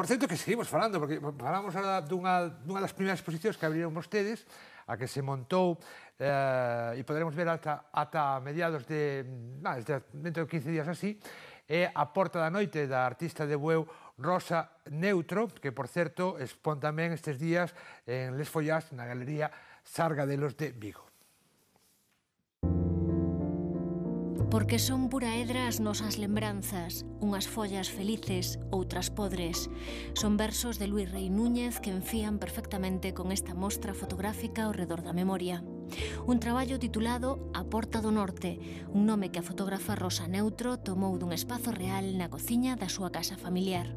Por certo que seguimos falando, porque falamos ahora dunha das primeiras exposicións que abriron vostedes, a que se montou, e poderemos ver ata mediados de, dentro de 15 días así, é A Porta da Noite, da artista de Bueu Rosa Neutro, que, por certo, expón tamén estes días en Les Follats, na Galería Sargadelos de Vigo. Porque son pura edra as nosas lembranzas, unhas follas felices, outras podres. Son versos de Luis Rei Núñez que enfían perfectamente con esta mostra fotográfica ao redor da memoria. Un traballo titulado A Porta do Norte, un nome que a fotógrafa Rosa Neutro tomou dun espazo real na cociña da súa casa familiar.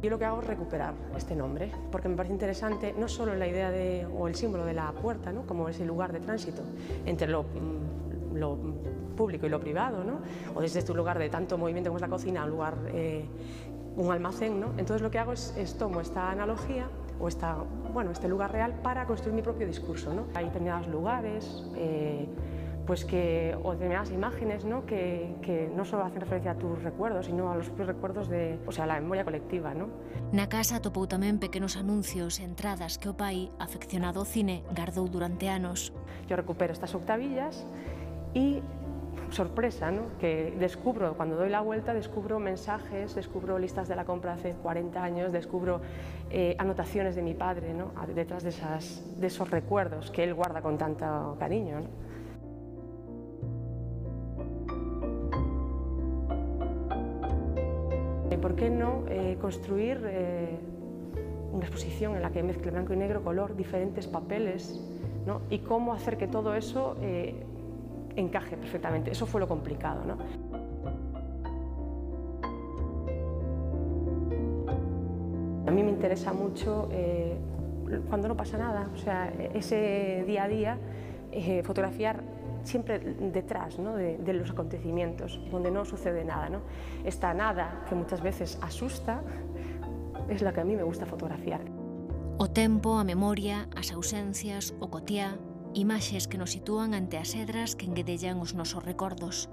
Yo lo que hago es recuperar este nombre, porque me parece interesante no solo la idea o el símbolo de la puerta, ¿no?, como ese lugar de tránsito entre lo público y lo privado, ¿no?, o desde este lugar de tanto movimiento como es la cocina, un lugar, un almacén, ¿no? Entonces lo que hago es tomo esta analogía o este lugar real para construir mi propio discurso, ¿no? Hay determinados lugares, o determinadas imágenes, ¿no?, que no solo hacen referencia a tus recuerdos, sino a los propios recuerdos a la memoria colectiva, ¿no? Na casa atopou tamén pequenos anuncios e entradas que o pai, afeccionado ao cine, gardou durante anos. Yo recupero estas octavillas y, sorpresa, ¿no?, que descubro, cuando doy la vuelta, descubro mensajes, descubro listas de la compra hace 40 años, descubro anotaciones de mi padre, ¿no?, detrás de esos recuerdos que él guarda con tanto cariño, ¿no? ¿Por qué no construir una exposición en la que mezcle blanco y negro, color, diferentes papeles, ¿no?, y cómo hacer que todo eso encaje perfectamente? Eso fue lo complicado, ¿no? A mí me interesa mucho cuando no pasa nada, o sea, ese día a día, fotografiar siempre detrás, ¿no?, de los acontecimientos, donde no sucede nada, ¿no? Esta nada que muchas veces asusta es la que a mí me gusta fotografiar. O tempo, a memoria, as ausencias, o cotiá, imaxes que nos sitúan ante as edras que enguedellan os nosos recordos.